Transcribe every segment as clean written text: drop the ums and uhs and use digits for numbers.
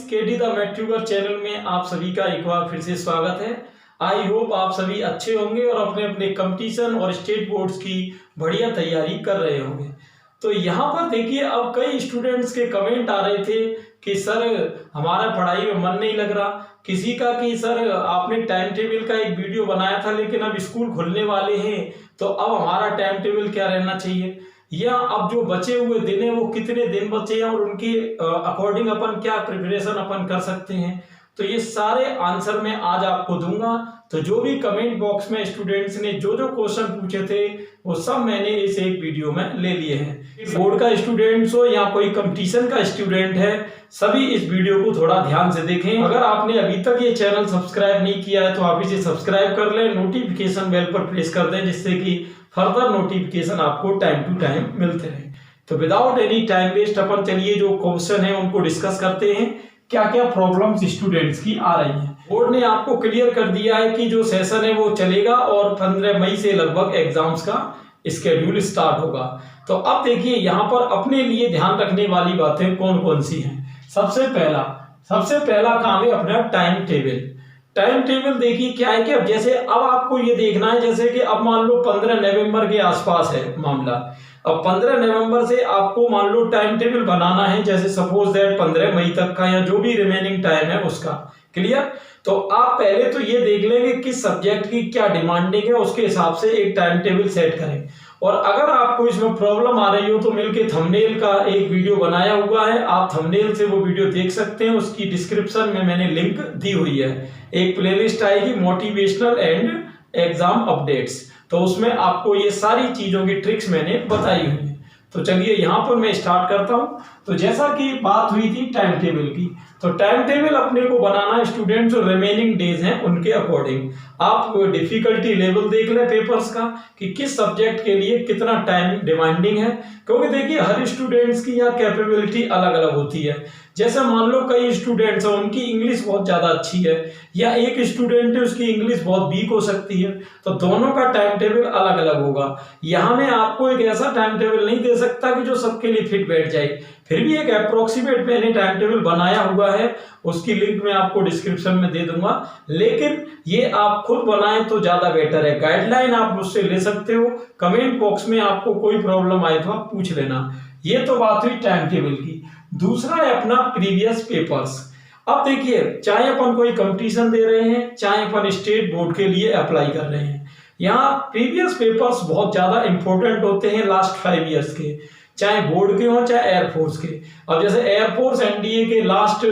KD the मैथ्यूबर channel में आप सभी का एक बार फिर से स्वागत है। आई होप आप सभी अच्छे होंगे और अपने अपने कंपटीशन और स्टेट बोर्ड्स की बढ़िया तैयारी कर रहे होंगे। तो यहाँ पर देखिए, अब कई स्टूडेंट्स के कमेंट आ रहे थे कि सर हमारा पढ़ाई में मन नहीं लग रहा, किसी का कि सर आपने टाइम टेबल का एक वीडियो बनाया था लेकिन अब स्कूल खुलने वाले हैं तो अब हमारा टाइम टेबल क्या रहना चाहिए, या अब जो बचे हुए दिन है वो कितने दिन बचे हैं और उनके अकॉर्डिंग अपन क्या प्रिपरेशन अपन कर सकते हैं। तो ये सारे आंसर मैं आज आपको दूंगा। तो जो भी कमेंट बॉक्स में स्टूडेंट्स ने जो जो क्वेश्चन पूछे थे वो सब मैंने इस एक वीडियो में ले लिए हैं। बोर्ड का स्टूडेंट्स हो या कोई कंपटीशन का स्टूडेंट है, सभी इस वीडियो को थोड़ा ध्यान से देखें। अगर आपने अभी तक ये चैनल सब्सक्राइब नहीं किया है तो आप इसे सब्सक्राइब कर लें, नोटिफिकेशन बेल पर प्रेस कर दें जिससे कि फर्दर नोटिफिकेशन आपको टाइम टू टाइम मिलते रहे। तो विदाउट एनी टाइम वेस्ट अपन चलिए जो क्वेश्चन है उनको डिस्कस करते हैं, क्या क्या प्रॉब्लम्स स्टूडेंट्स की आ रही हैं। बोर्ड ने आपको क्लियर कर दिया है कि जो सेशन है वो चलेगा और 15 मई से लगभग एग्जाम्स का स्केड्यूल स्टार्ट होगा। तो अब देखिए यहाँ पर अपने लिए ध्यान रखने वाली बातें कौन कौन सी हैं। सबसे पहला काम है अपना टाइम टेबल। टाइम टेबल देखिए क्या है कि अब जैसे अब आपको ये देखना है, जैसे कि अब मान लो 15 नवंबर के आसपास है मामला। अब 15 नवंबर से आपको मान लो टाइम टेबल बनाना है, जैसे सपोज दैट 15 मई तक का या जो भी रिमेनिंग टाइम है उसका। क्लियर? तो आप पहले तो ये देख लेंगे किस सब्जेक्ट की क्या डिमांडिंग है, उसके हिसाब से एक टाइम टेबल सेट करें। और अगर आपको इसमें प्रॉब्लम आ रही हो तो मिलके थंबनेल का एक वीडियो बनाया हुआ है, आप थंबनेल से वो वीडियो देख सकते हैं। उसकी डिस्क्रिप्शन में मैंने लिंक दी हुई है। एक प्लेलिस्ट आएगी मोटिवेशनल एंड एग्जाम अपडेट्स, तो उसमें आपको ये सारी चीजों की ट्रिक्स मैंने बताई हुई है। तो चलिए यहाँ पर मैं स्टार्ट करता हूँ। तो जैसा कि बात हुई थी टाइम टेबल की, तो टाइम टेबल अपने को बनाना है स्टूडेंट जो रिमेनिंग डेज हैं उनके अकॉर्डिंग। आप डिफिकल्टी लेवल देख लें पेपर्स का कि किस सब्जेक्ट के लिए कितना टाइम डिमांडिंग है, क्योंकि देखिए हर स्टूडेंट्स की यहाँ कैपेबिलिटी अलग अलग होती है। जैसे मान लो कई स्टूडेंट्स हैं उनकी इंग्लिश बहुत ज्यादा अच्छी है, या एक स्टूडेंट है उसकी इंग्लिश बहुत वीक हो सकती है, तो दोनों का टाइम टेबल अलग अलग होगा। यहाँ मैं आपको एक ऐसा टाइम टेबल नहीं दे सकता कि जो सबके लिए फिट बैठ जाए, फिर भी एक अप्रोक्सीमेट मैंने टाइम टेबल बनाया हुआ है, उसकी लिंक मैं आपको डिस्क्रिप्शन में दे दूंगा। लेकिन ये आप खुद बनाएं तो ज्यादा बेटर है। गाइडलाइन आप मुझसे ले सकते हो, कमेंट बॉक्स में आपको कोई प्रॉब्लम आए तो आप पूछ लेना। ये तो बात हुई टाइम टेबल की। दूसरा है अपना प्रीवियस पेपर्स। अब देखिए, चाहे अपन कोई कंपटीशन दे रहे हैं, चाहे अपन स्टेट बोर्ड के लिए अप्लाई कर रहे हैं, यहाँ प्रीवियस पेपर्स बहुत ज्यादा इंपॉर्टेंट होते हैं लास्ट 5 ईयर्स के, चाहे बोर्ड के हो चाहे एयरफोर्स के। अब जैसे एयरफोर्स एनडीए के लास्ट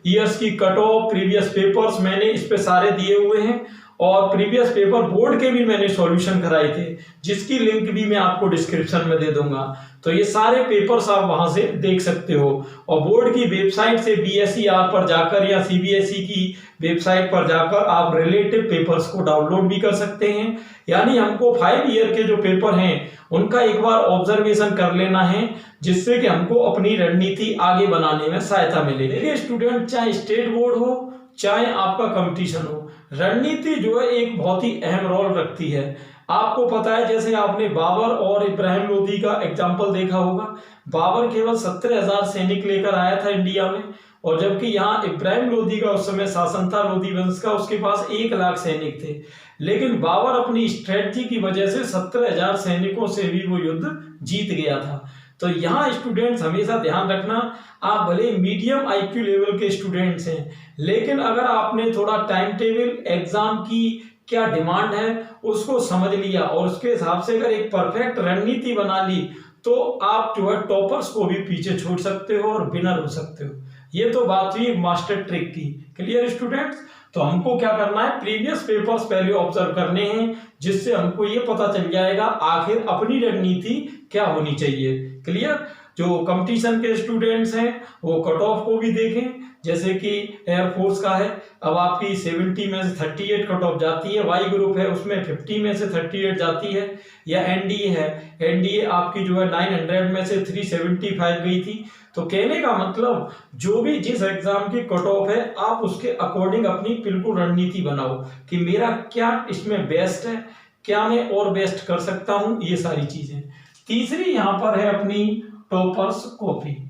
ईयर्स की कट ऑफ प्रीवियस पेपर्स मैंने इस पे सारे दिए हुए हैं, और प्रीवियस पेपर बोर्ड के भी मैंने सॉल्यूशन कराए थे जिसकी लिंक भी मैं आपको डिस्क्रिप्शन में दे दूंगा। तो ये सारे पेपर्स आप वहां से देख सकते हो, और बोर्ड की वेबसाइट से बीएसईआर पर जाकर या सीबीएसई की वेबसाइट पर जाकर आप रिलेटिव पेपर्स को डाउनलोड भी कर सकते हैं। यानी हमको 5 ईयर के जो पेपर हैं उनका एक बार ऑब्जर्वेशन कर लेना है, जिससे कि हमको अपनी रणनीति आगे बनाने में सहायता मिले। देखिए स्टूडेंट, चाहे स्टेट बोर्ड हो चाहे आपका कंपटीशन हो, रणनीति जो है एक बहुत ही अहम रोल रखती है। आपको पता है, जैसे आपने बाबर और इब्राहिम लोदी का एग्जाम्पल देखा होगा। बाबर केवल 17,000 सैनिक लेकर आया था इंडिया में, और जबकि यहाँ इब्राहिम लोदी का उस समय शासन था लोदी वंश का, उसके पास 1 लाख सैनिक थे। लेकिन बाबर अपनी स्ट्रेटजी की वजह से 17,000 सैनिकों से भी वो युद्ध जीत गया था। तो यहाँ स्टूडेंट्स हमेशा ध्यान रखना, आप भले मीडियम आईक्यू लेवल के स्टूडेंट्स हैं, लेकिन अगर आपने थोड़ा टाइम टेबल, एग्जाम की क्या डिमांड है उसको समझ लिया और उसके हिसाब से अगर एक परफेक्ट रणनीति बना ली, तो आप जो है टॉपर्स को भी पीछे छोड़ सकते हो और विनर हो सकते हो। ये तो बात हुई मास्टर ट्रिक की। Clear students? तो हमको क्या करना है, प्रीवियस पेपर्स पहले ऑब्जर्व करने हैं, जिससे हमको ये पता चल जाएगा आखिर अपनी रणनीति क्या होनी चाहिए। क्लियर? जो कंपटीशन के स्टूडेंट्स हैं वो कट ऑफ को भी देखें, जैसे कि एयरफोर्स का है, अब आपकी 70 में से 38 कट ऑफ जाती है, वाई ग्रुप है उसमें 50 में से 38 जाती है, या एनडीए है, एनडीए आपकी जो है 900 में से 375 गई थी। तो कहने का मतलब जो भी जिस एग्जाम की कट ऑफ है आप उसके अकॉर्डिंग अपनी बिल्कुल रणनीति बनाओ कि मेरा क्या इसमें बेस्ट है, क्या मैं और बेस्ट कर सकता हूं, ये सारी चीजें। तीसरी यहाँ पर है अपनी टॉपर्स कॉपी।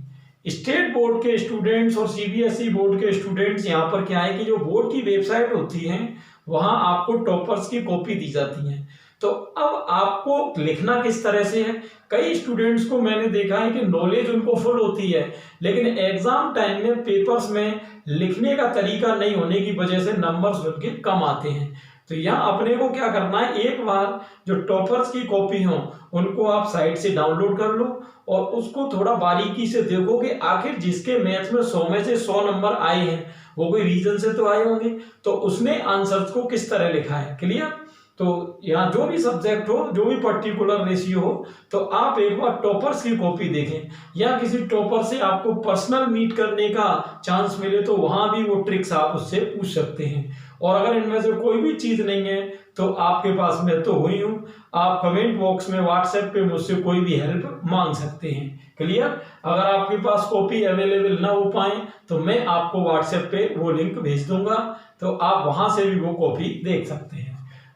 स्टेट बोर्ड के स्टूडेंट्स और सीबीएसई बोर्ड के स्टूडेंट्स, यहाँ पर क्या है कि जो बोर्ड की वेबसाइट होती है वहाँ आपको टॉपर्स की कॉपी दी जाती है। तो अब आपको लिखना किस तरह से है, कई स्टूडेंट्स को मैंने देखा है कि नॉलेज उनको फुल होती है, लेकिन एग्जाम टाइम में पेपर्स में लिखने का तरीका नहीं होने की वजह से नंबर्स उनके कम आते हैं। तो यहाँ अपने को क्या करना है, एक बार जो टॉपर्स की कॉपी हो उनको आप साइट से डाउनलोड कर लो और उसको थोड़ा बारीकी से देखो कि आखिर जिसके मैथ में 100 में से 100 नंबर आए हैं वो कोई रीजन से तो आए होंगे, तो उसने आंसर्स को किस तरह लिखा है। क्लियर। तो यहाँ जो भी सब्जेक्ट हो, जो भी पर्टिकुलर रेशियो हो, तो आप एक बार टॉपर्स की कॉपी देखें, या किसी टॉपर से आपको पर्सनल मीट करने का चांस मिले तो वहां भी वो ट्रिक्स आप उससे पूछ सकते हैं। और अगर इनमें से कोई भी चीज नहीं है तो आपके पास मैं तो हुई हूँ, आप कमेंट बॉक्स में व्हाट्सएप पे मुझसे कोई भी हेल्प मांग सकते हैं। क्लियर। अगर आपके पास कॉपी अवेलेबल ना हो पाए तो मैं आपको व्हाट्सएप पे वो लिंक भेज दूंगा, तो आप वहां से भी वो कॉपी देख सकते हैं।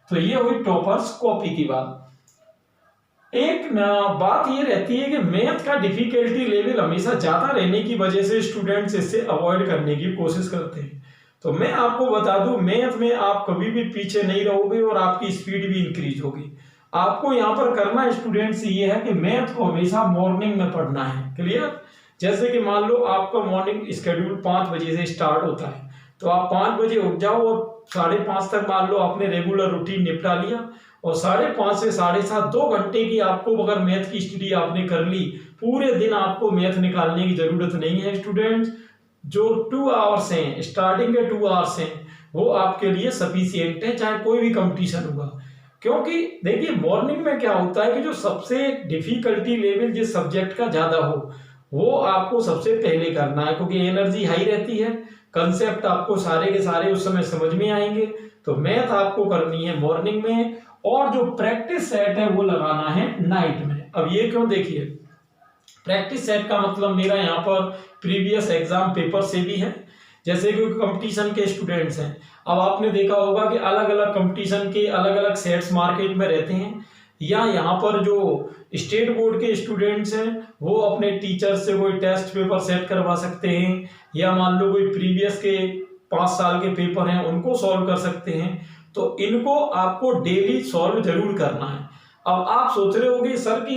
तो ये हुई टॉपर्स कॉपी की बात। एक बात ये रहती है कि मैथ का डिफिकल्टी लेवल हमेशा ज्यादा रहने की वजह से स्टूडेंट्स इससे अवॉइड करने की कोशिश करते हैं। तो मैं आपको बता दूं, मैथ में आप कभी भी पीछे नहीं रहोगे और आपकी स्पीड भी इंक्रीज होगी। आपको यहाँ पर करना स्टूडेंट्स ये है कि मैथ को हमेशा मॉर्निंग में पढ़ना है। क्लियर। जैसे कि मान लो आपका मॉर्निंग स्केड्यूल 5 बजे से स्टार्ट होता है, तो आप 5 बजे उठ जाओ और 5:30 तक मान लो आपने रेगुलर रूटीन निपटा लिया, और 5:30 से 7:30 2 घंटे की आपको अगर मैथ की स्टडी आपने कर ली, पूरे दिन आपको मैथ निकालने की जरूरत नहीं है स्टूडेंट्स। जो 2 आवर्स हैं, स्टार्टिंग के 2 आवर्स हैं, वो आपके लिए सफिशियंट है, चाहे कोई भी कंपटीशन होगा। क्योंकि देखिए मॉर्निंग में क्या होता है कि जो सबसे डिफिकल्टी लेवल जिस सब्जेक्ट का ज्यादा हो वो आपको सबसे पहले करना है, क्योंकि एनर्जी हाई रहती है, कंसेप्ट आपको सारे के सारे उस समय समझ में आएंगे। तो मैथ आपको करनी है मॉर्निंग में, और जो प्रैक्टिस सेट है वो लगाना है नाइट में। अब ये क्यों, देखिए प्रैक्टिस सेट का मतलब मेरा यहाँ पर प्रीवियस एग्जाम पेपर से भी है। जैसे कि कंपटीशन के स्टूडेंट्स हैं, अब आपने देखा होगा कि अलग अलग कंपटीशन के अलग अलग सेट्स मार्केट में रहते हैं, या यहाँ पर जो स्टेट बोर्ड के स्टूडेंट्स हैं वो अपने टीचर से कोई टेस्ट पेपर सेट करवा सकते हैं, या मान लो कोई प्रीवियस के 5 साल के पेपर हैं उनको सॉल्व कर सकते हैं। तो इनको आपको डेली सॉल्व जरूर करना है। अब आप सोच रहे होगे सर कि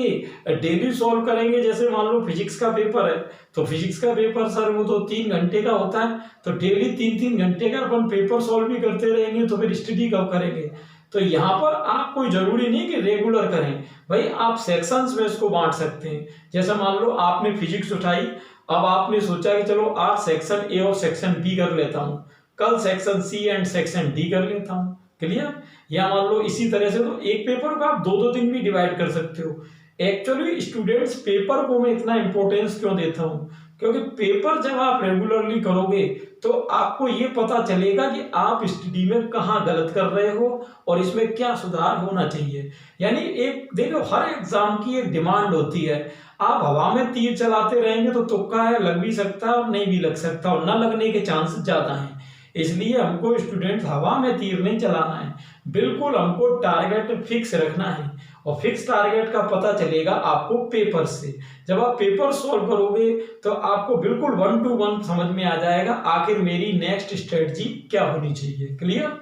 डेली सॉल्व करेंगे, जैसे मान लो फिजिक्स का पेपर है तो फिजिक्स का पेपर सर वो तो 3 घंटे का होता है, तो डेली 3-3 घंटे का अपन पेपर सॉल्व भी करते रहेंगे तो फिर स्टडी कब करेंगे। तो यहाँ पर आप कोई जरूरी नहीं कि रेगुलर करें भाई, आप सेक्शंस में इसको बांट सकते हैं। जैसे मान लो आपने फिजिक्स उठाई, अब आपने सोचा कि चलो आज सेक्शन ए और सेक्शन बी कर लेता हूँ, कल section C and section D कर लेता हूँ। क्लियर। या मान लो इसी तरह से तो एक पेपर को आप 2-2 दिन भी डिवाइड कर सकते हो। एक्चुअली स्टूडेंट्स पेपर को मैं इतना इंपॉर्टेंस क्यों देता हूँ, क्योंकि पेपर जब आप रेगुलरली करोगे तो आपको ये पता चलेगा कि आप स्टडी में कहाँ गलत कर रहे हो और इसमें क्या सुधार होना चाहिए। यानी एक देखो, हर एग्जाम की एक डिमांड होती है। आप हवा में तीर चलाते रहेंगे तो तुक्का है, लग भी सकता है और नहीं भी लग सकता, और न लगने के चांस ज्यादा हैं। इसलिए हमको स्टूडेंट हवा में तीर नहीं चलाना है, बिल्कुल हमको टारगेट फिक्स रखना है, और फिक्स टारगेट का पता चलेगा आपको पेपर से। जब आप पेपर सॉल्व करोगे तो आपको बिल्कुल 1 to 1 समझ में आ जाएगा आखिर मेरी नेक्स्ट स्ट्रेटजी क्या होनी चाहिए। क्लियर।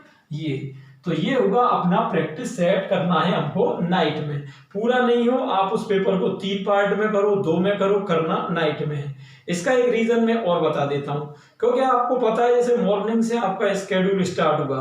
ये होगा अपना प्रैक्टिस सेट करना है हमको नाइट में। पूरा नहीं हो आप उस पेपर को 3 पार्ट में करो, 2 में करो, करना नाइट में है। इसका एक रीजन मैं और बता देता हूँ, क्योंकि आपको पता है जैसे मॉर्निंग से आपका स्केड्यूल स्टार्ट हुआ,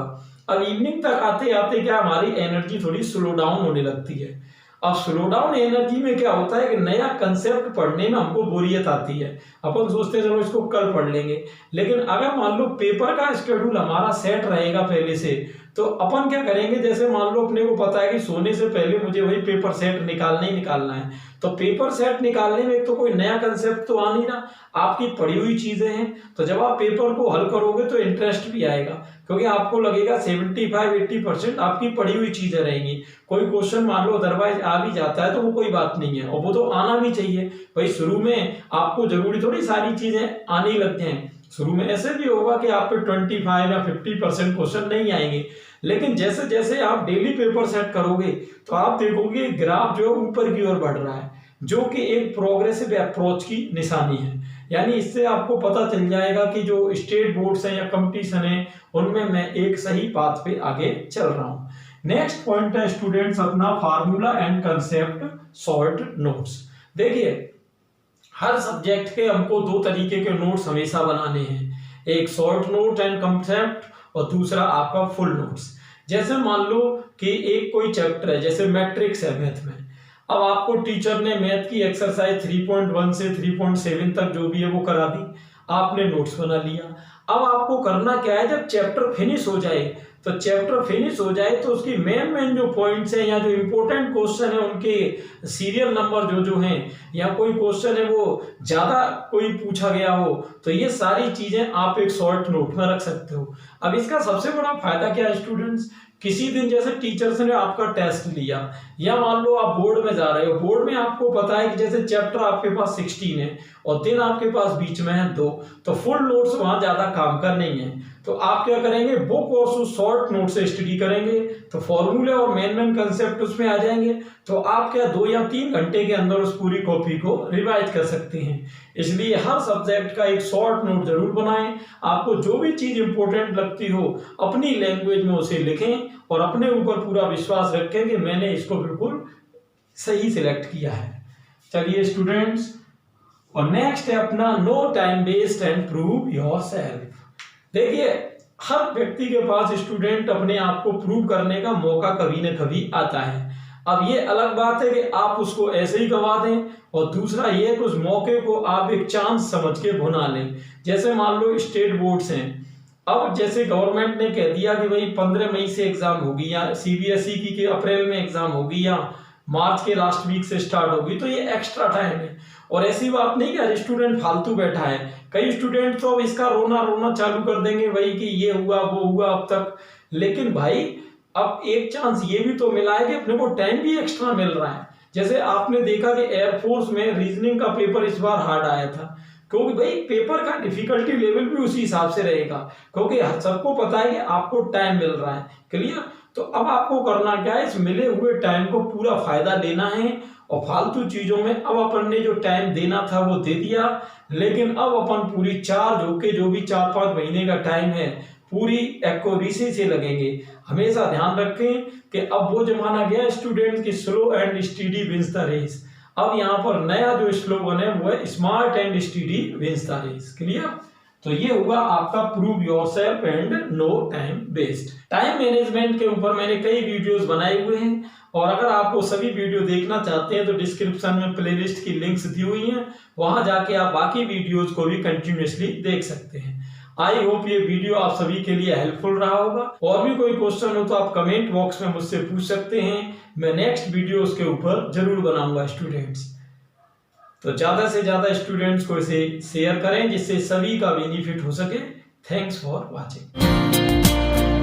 अब इवनिंग तक आते आते क्या हमारी एनर्जी थोड़ी स्लो डाउन होने लगती है। अब स्लो डाउन एनर्जी में क्या होता है कि नया कंसेप्ट पढ़ने में हमको बोरियत आती है, अपन सोचते हैं चलो इसको कल पढ़ लेंगे। लेकिन अगर मान लो पेपर का शेड्यूल हमारा सेट रहेगा पहले से, तो अपन क्या करेंगे, जैसे मान लो अपने को पता है कि सोने से पहले मुझे वही पेपर सेट निकालना ही निकालना है, तो पेपर सेट निकालने में तो कोई नया कंसेप्ट तो आ नहीं रहा, आपकी पढ़ी हुई चीजें हैं। तो जब आप पेपर को हल करोगे तो इंटरेस्ट भी आएगा, क्योंकि आपको लगेगा 75-80% आपकी पढ़ी हुई चीजें रहेंगी। कोई क्वेश्चन मान लो अदरवाइज आ भी जाता है तो वो कोई बात नहीं है, और वो तो आना भी चाहिए भाई। शुरू में आपको जरूरी थोड़ी सारी चीजें आने लगते हैं, शुरू में ऐसे भी होगा कि आप पे 25 या 50% क्वेश्चन नहीं आएंगे, लेकिन जैसे जैसे आप डेली पेपर सेट करोगे तो आप देखोगे ग्राफ जो है ऊपर की ओर बढ़ रहा है, जो कि एक प्रोग्रेसिव अप्रोच की निशानी है। यानी इससे आपको पता चल जाएगा कि जो स्टेट बोर्ड्स हैं या कंपटीशन है उनमें मैं एक सही पाथ पे आगे चल रहा हूँ। नेक्स्ट पॉइंट है स्टूडेंट्स अपना formula and concept short notes. देखिए हर सब्जेक्ट के हमको दो तरीके के नोट्स हमेशा बनाने हैं, एक शॉर्ट नोट एंड कंसेप्ट और दूसरा आपका फुल नोट्स। जैसे मान लो कि एक कोई चैप्टर है, जैसे मैट्रिक्स है मैथ में, अब आपको टीचर ने मैथ की एक्सरसाइज 3.1 से 3.7 तक जो भी है वो करा दी, आपने नोट्स बना लिया। अब आपको करना क्या है, जब चैप्टर फिनिश हो जाए तो तो उसकी मेन जो पॉइंट्स हैं या जो इंपॉर्टेंट क्वेश्चन है उनके सीरियल नंबर जो हैं या कोई क्वेश्चन है वो ज्यादा कोई पूछा गया हो, तो ये सारी चीजें आप एक शॉर्ट नोट में रख सकते हो। अब इसका सबसे बड़ा फायदा क्या है स्टूडेंट्स, किसी दिन जैसे टीचर्स ने आपका टेस्ट लिया या मान लो आप बोर्ड में जा रहे हो, बोर्ड में आपको पता है कि जैसे चैप्टर आपके पास 16 है और दिन आपके पास बीच में है 2, तो फुल नोट्स वहां ज्यादा काम का नहीं है। तो आप क्या करेंगे, बुक और उस शॉर्ट नोट से स्टडी करेंगे तो फॉर्मूले और मेन कंसेप्ट उसमें आ जाएंगे, तो आप क्या 2 या 3 घंटे के अंदर उस पूरी कॉपी को रिवाइज कर सकते हैं। इसलिए हर सब्जेक्ट का एक शॉर्ट नोट जरूर बनाएं। आपको जो भी चीज इंपॉर्टेंट लगती हो अपनी लैंग्वेज में उसे लिखें और अपने ऊपर पूरा विश्वास रखें कि मैंने इसको बिल्कुल सही सिलेक्ट किया है। चलिए स्टूडेंट्स, और नेक्स्ट है अपना no time waste and prove yourself. देखिए हर व्यक्ति के पास स्टूडेंट अपने आप को प्रूव करने का मौका कभी न कभी आता है। अब ये अलग बात है कि आप उसको ऐसे ही गवा दें, और दूसरा ये कि उस मौके को आप एक चांस समझ के भुना लें। जैसे मान लो स्टेट बोर्ड्स हैं, अब जैसे गवर्नमेंट ने कह दिया कि भाई 15 मई से एग्जाम होगी या सीबीएसई की के अप्रैल में एग्जाम होगी या मार्च के लास्ट वीक से स्टार्ट होगी, तो ये एक्स्ट्रा टाइम है। और ऐसी बात नहीं कि हर स्टूडेंट फालतू बैठा है, कई स्टूडेंट तो अब इसका रोना चालू कर देंगे भाई कि ये हुआ वो हुआ अब तक। लेकिन भाई अब एक चांस ये भी तो मिला है कि अपने को टाइम भी एक्स्ट्रा मिल रहा है। जैसे आपने देखा कि एयरफोर्स में रीजनिंग का पेपर इस बार हार्ड आया था, क्योंकि भाई पेपर का डिफिकल्टी लेवल भी उसी हिसाब से रहेगा, क्योंकि सबको पता है कि आपको टाइम मिल रहा है। क्लियर? तो अब आपको करना क्या है, इस मिले हुए टाइम को पूरा फायदा लेना है और फालतू चीजों में अब अपन ने जो टाइम देना था वो दे दिया, लेकिन अब अपन पूरी जो भी 4-5 महीने का टाइम है पूरी एक्यूरेसी से लगेंगे। हमेशा ध्यान रखें कि अब वो जमाना गया स्टूडेंट की slow and study wins the race. अब यहाँ पर नया जो स्लोगन है वो है smart and study wins the race. Clear? तो ये हुआ आपका prove yourself and no time waste. Time management के ऊपर मैंने कई वीडियोस बनाए हुए हैं, और अगर आप वो सभी वीडियो देखना चाहते हैं तो डिस्क्रिप्शन में प्लेलिस्ट की लिंक्स दी हुई हैं, वहां जाके आप बाकी वीडियोस को भी कंटिन्यूअसली देख सकते हैं। आई होप ये वीडियो आप सभी के लिए हेल्पफुल रहा होगा। और भी कोई क्वेश्चन हो तो आप कमेंट बॉक्स में मुझसे पूछ सकते हैं, मैं नेक्स्ट वीडियो उसके ऊपर जरूर बनाऊंगा स्टूडेंट्स। तो ज्यादा से ज्यादा स्टूडेंट्स को इसे शेयर करें जिससे सभी का बेनिफिट हो सके। Thanks for watching.